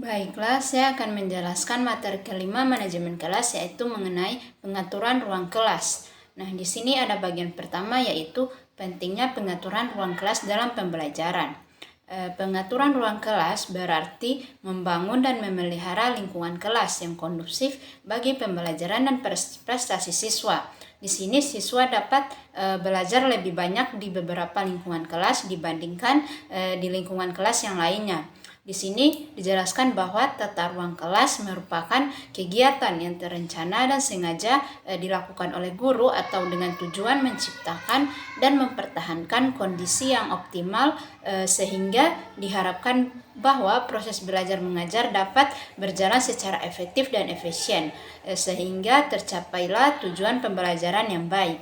Baiklah, saya akan menjelaskan materi kelima manajemen kelas, yaitu mengenai pengaturan ruang kelas. Nah, di sini ada bagian pertama, yaitu pentingnya pengaturan ruang kelas dalam pembelajaran. Pengaturan ruang kelas berarti membangun dan memelihara lingkungan kelas yang kondusif bagi pembelajaran dan prestasi siswa. Di sini siswa dapat belajar lebih banyak di beberapa lingkungan kelas dibandingkan di lingkungan kelas yang lainnya. Di sini dijelaskan bahwa tata ruang kelas merupakan kegiatan yang terencana dan sengaja dilakukan oleh guru atau dengan tujuan menciptakan dan mempertahankan kondisi yang optimal sehingga diharapkan bahwa proses belajar mengajar dapat berjalan secara efektif dan efisien sehingga tercapailah tujuan pembelajaran yang baik.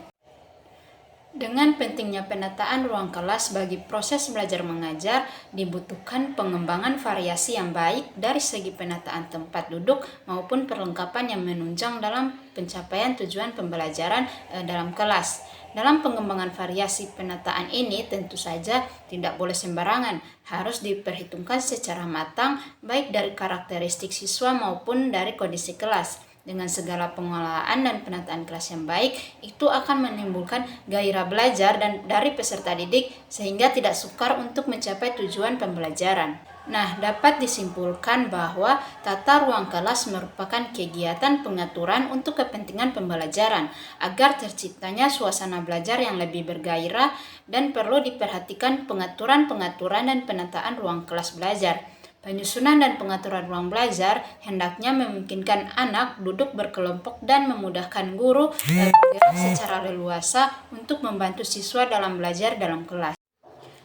Dengan pentingnya penataan ruang kelas bagi proses belajar mengajar, dibutuhkan pengembangan variasi yang baik dari segi penataan tempat duduk maupun perlengkapan yang menunjang dalam pencapaian tujuan pembelajaran dalam kelas. Dalam pengembangan variasi penataan ini tentu saja tidak boleh sembarangan, harus diperhitungkan secara matang baik dari karakteristik siswa maupun dari kondisi kelas. Dengan segala pengelolaan dan penataan kelas yang baik, itu akan menimbulkan gairah belajar dan dari peserta didik sehingga tidak sukar untuk mencapai tujuan pembelajaran. Nah, dapat disimpulkan bahwa tata ruang kelas merupakan kegiatan pengaturan untuk kepentingan pembelajaran agar terciptanya suasana belajar yang lebih bergairah dan perlu diperhatikan pengaturan dan penataan ruang kelas belajar. Penyusunan dan pengaturan ruang belajar hendaknya memungkinkan anak duduk berkelompok dan memudahkan guru bergerak secara leluasa untuk membantu siswa dalam belajar dalam kelas.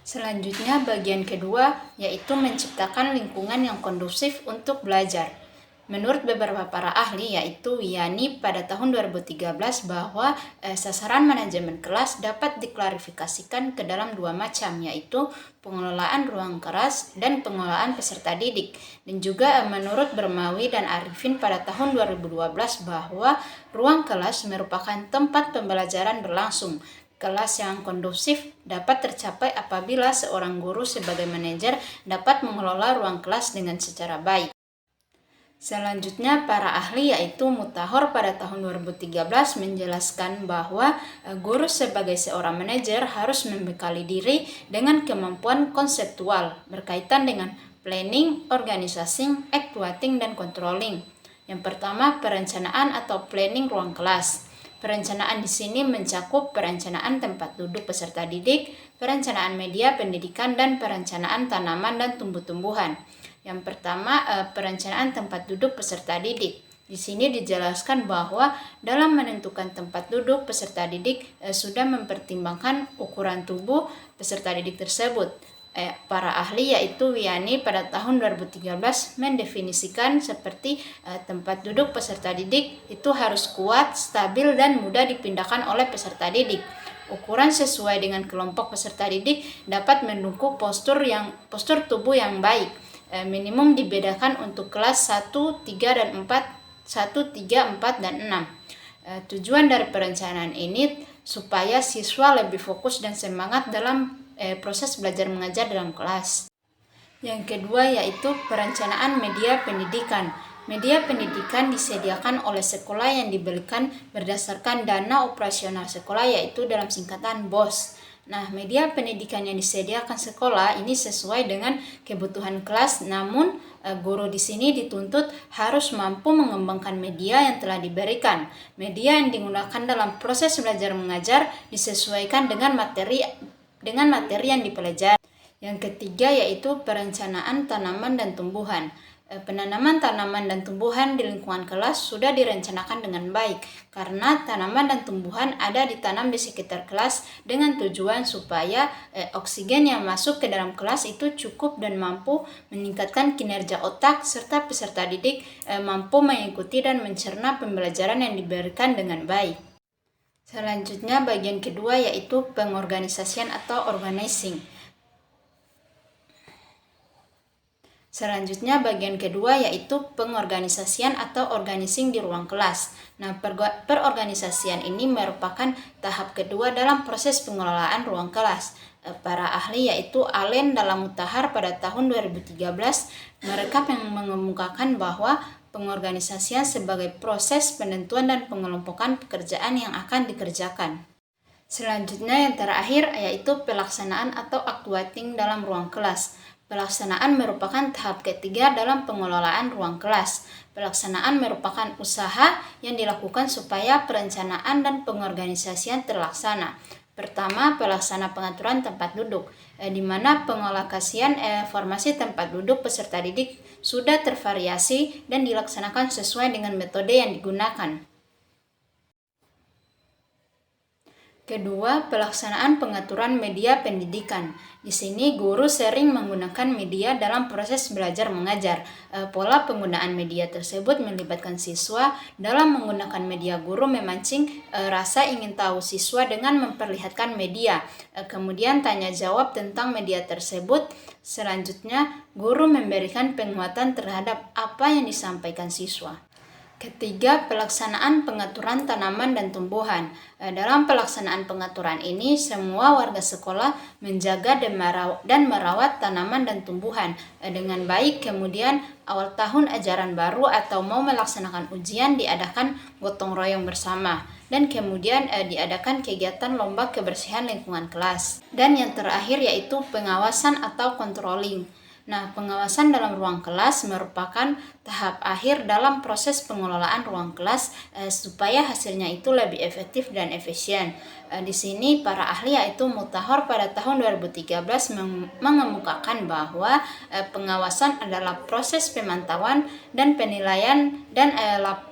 Selanjutnya bagian kedua, yaitu menciptakan lingkungan yang kondusif untuk belajar. Menurut beberapa para ahli, yaitu Yani pada tahun 2013, bahwa sasaran manajemen kelas dapat diklarifikasikan ke dalam dua macam, yaitu pengelolaan ruang kelas dan pengelolaan peserta didik. Dan juga menurut Bermawi dan Arifin pada tahun 2012 bahwa ruang kelas merupakan tempat pembelajaran berlangsung. Kelas yang kondusif dapat tercapai apabila seorang guru sebagai manajer dapat mengelola ruang kelas dengan secara baik. Selanjutnya para ahli yaitu Mutahor pada tahun 2013 menjelaskan bahwa guru sebagai seorang manajer harus membekali diri dengan kemampuan konseptual berkaitan dengan planning, organizing, actuating, dan controlling. Yang pertama, perencanaan atau planning ruang kelas. Perencanaan di sini mencakup perencanaan tempat duduk peserta didik, perencanaan media pendidikan, dan perencanaan tanaman dan tumbuh-tumbuhan. Yang pertama, perencanaan tempat duduk peserta didik. Di sini dijelaskan bahwa dalam menentukan tempat duduk peserta didik sudah mempertimbangkan ukuran tubuh peserta didik tersebut. Para ahli yaitu Yani pada tahun 2013 mendefinisikan seperti tempat duduk peserta didik itu harus kuat, stabil, dan mudah dipindahkan oleh peserta didik. Ukuran sesuai dengan kelompok peserta didik dapat mendukung postur tubuh yang baik. Minimum dibedakan untuk kelas 1, 3, dan 4, 1, 3, 4, dan 6. Tujuan dari perencanaan ini supaya siswa lebih fokus dan semangat dalam proses belajar mengajar dalam kelas. Yang kedua yaitu perencanaan media pendidikan. Media pendidikan disediakan oleh sekolah yang diberikan berdasarkan dana operasional sekolah, yaitu dalam singkatan BOS. Nah, media pendidikan yang disediakan sekolah ini sesuai dengan kebutuhan kelas, namun guru di sini dituntut harus mampu mengembangkan media yang telah diberikan. Media yang digunakan dalam proses belajar mengajar disesuaikan dengan materi yang dipelajari. Yang ketiga yaitu perencanaan tanaman dan tumbuhan. Penanaman tanaman dan tumbuhan di lingkungan kelas sudah direncanakan dengan baik karena tanaman dan tumbuhan ada ditanam di sekitar kelas dengan tujuan supaya oksigen yang masuk ke dalam kelas itu cukup dan mampu meningkatkan kinerja otak serta peserta didik mampu mengikuti dan mencerna pembelajaran yang diberikan dengan baik. Selanjutnya bagian kedua yaitu pengorganisasian atau organizing. Selanjutnya bagian kedua yaitu pengorganisasian atau organizing di ruang kelas. Nah, perorganisasian ini merupakan tahap kedua dalam proses pengelolaan ruang kelas. para ahli yaitu Allen dalam Mutahar pada tahun 2013, mereka mengemukakan bahwa pengorganisasian sebagai proses penentuan dan pengelompokan pekerjaan yang akan dikerjakan. Selanjutnya yang terakhir yaitu pelaksanaan atau actuating dalam ruang kelas. Pelaksanaan merupakan tahap ketiga dalam pengelolaan ruang kelas. Pelaksanaan merupakan usaha yang dilakukan supaya perencanaan dan pengorganisasian terlaksana. Pertama, pelaksana pengaturan tempat duduk, di mana pengalokasian formasi tempat duduk peserta didik sudah tervariasi dan dilaksanakan sesuai dengan metode yang digunakan. Kedua, pelaksanaan pengaturan media pendidikan. Di sini guru sering menggunakan media dalam proses belajar mengajar. Pola penggunaan media tersebut melibatkan siswa. Dalam menggunakan media, guru memancing rasa ingin tahu siswa dengan memperlihatkan media. Kemudian tanya jawab tentang media tersebut. Selanjutnya, guru memberikan penguatan terhadap apa yang disampaikan siswa. Ketiga, pelaksanaan pengaturan tanaman dan tumbuhan. Dalam pelaksanaan pengaturan ini, semua warga sekolah menjaga dan merawat tanaman dan tumbuhan dengan baik. Kemudian, awal tahun ajaran baru atau mau melaksanakan ujian diadakan gotong royong bersama. Dan kemudian diadakan kegiatan lomba kebersihan lingkungan kelas. Dan yang terakhir yaitu pengawasan atau controlling. Nah, pengawasan dalam ruang kelas merupakan tahap akhir dalam proses pengelolaan ruang kelas supaya hasilnya itu lebih efektif dan efisien. Di sini para ahli yaitu Mutahar pada tahun 2013 mengemukakan bahwa pengawasan adalah proses pemantauan dan penilaian dan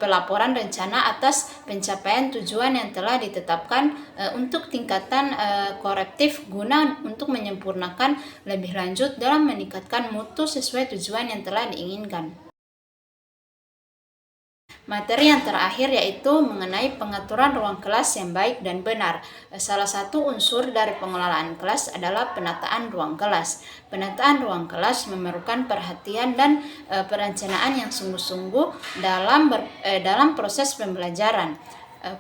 pelaporan rencana atas pencapaian tujuan yang telah ditetapkan untuk tingkatan korektif guna untuk menyempurnakan lebih lanjut dalam meningkatkan mutu sesuai tujuan yang telah diinginkan. Materi yang terakhir yaitu mengenai pengaturan ruang kelas yang baik dan benar. Salah satu unsur dari pengelolaan kelas adalah penataan ruang kelas. Penataan ruang kelas memerlukan perhatian dan perencanaan yang sungguh-sungguh dalam proses pembelajaran.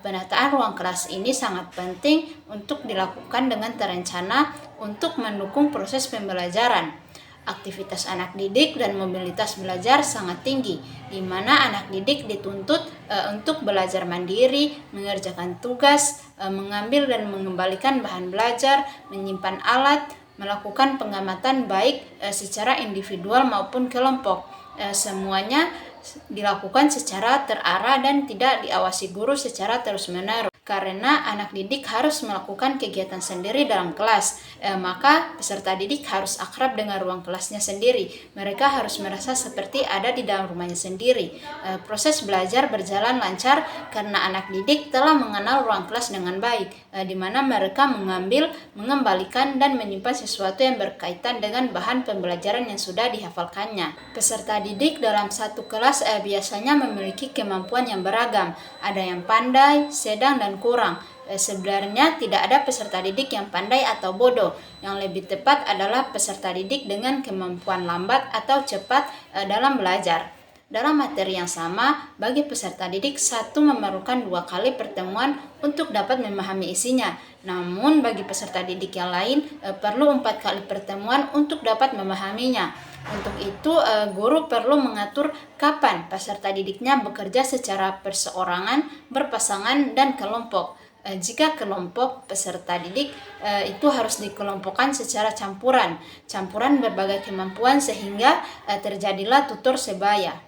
Penataan ruang kelas ini sangat penting untuk dilakukan dengan terencana untuk mendukung proses pembelajaran. Aktivitas anak didik dan mobilitas belajar sangat tinggi, di mana anak didik dituntut untuk belajar mandiri, mengerjakan tugas, mengambil dan mengembalikan bahan belajar, menyimpan alat, melakukan pengamatan baik secara individual maupun kelompok. Semuanya dilakukan secara terarah dan tidak diawasi guru secara terus-menerus. Karena anak didik harus melakukan kegiatan sendiri dalam kelas, maka peserta didik harus akrab dengan ruang kelasnya sendiri. Mereka harus merasa seperti ada di dalam rumahnya sendiri. Proses belajar berjalan lancar karena anak didik telah mengenal ruang kelas dengan baik, di mana mereka mengambil, mengembalikan, dan menyimpan sesuatu yang berkaitan dengan bahan pembelajaran yang sudah dihafalkannya. Peserta didik dalam satu kelas biasanya memiliki kemampuan yang beragam. Ada yang pandai, sedang, dan kurang. Sebenarnya tidak ada peserta didik yang pandai atau bodoh. Yang lebih tepat adalah peserta didik dengan kemampuan lambat atau cepat dalam belajar. Dalam materi yang sama, bagi peserta didik satu memerlukan 2 kali pertemuan untuk dapat memahami isinya. Namun bagi peserta didik yang lain perlu 4 kali pertemuan untuk dapat memahaminya. Untuk itu, guru perlu mengatur kapan peserta didiknya bekerja secara perseorangan, berpasangan, dan kelompok. Jika kelompok peserta didik itu harus dikelompokkan secara campuran berbagai kemampuan sehingga terjadilah tutor sebaya.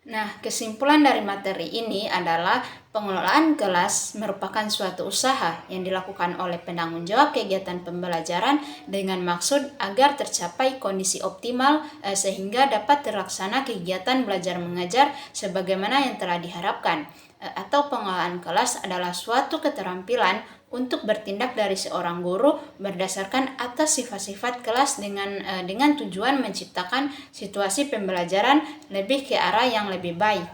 Nah, kesimpulan dari materi ini adalah pengelolaan kelas merupakan suatu usaha yang dilakukan oleh penanggung jawab kegiatan pembelajaran dengan maksud agar tercapai kondisi optimal sehingga dapat terlaksana kegiatan belajar mengajar sebagaimana yang telah diharapkan. Atau pengelolaan kelas adalah suatu keterampilan untuk bertindak dari seorang guru berdasarkan atas sifat-sifat kelas dengan tujuan menciptakan situasi pembelajaran lebih ke arah yang lebih baik.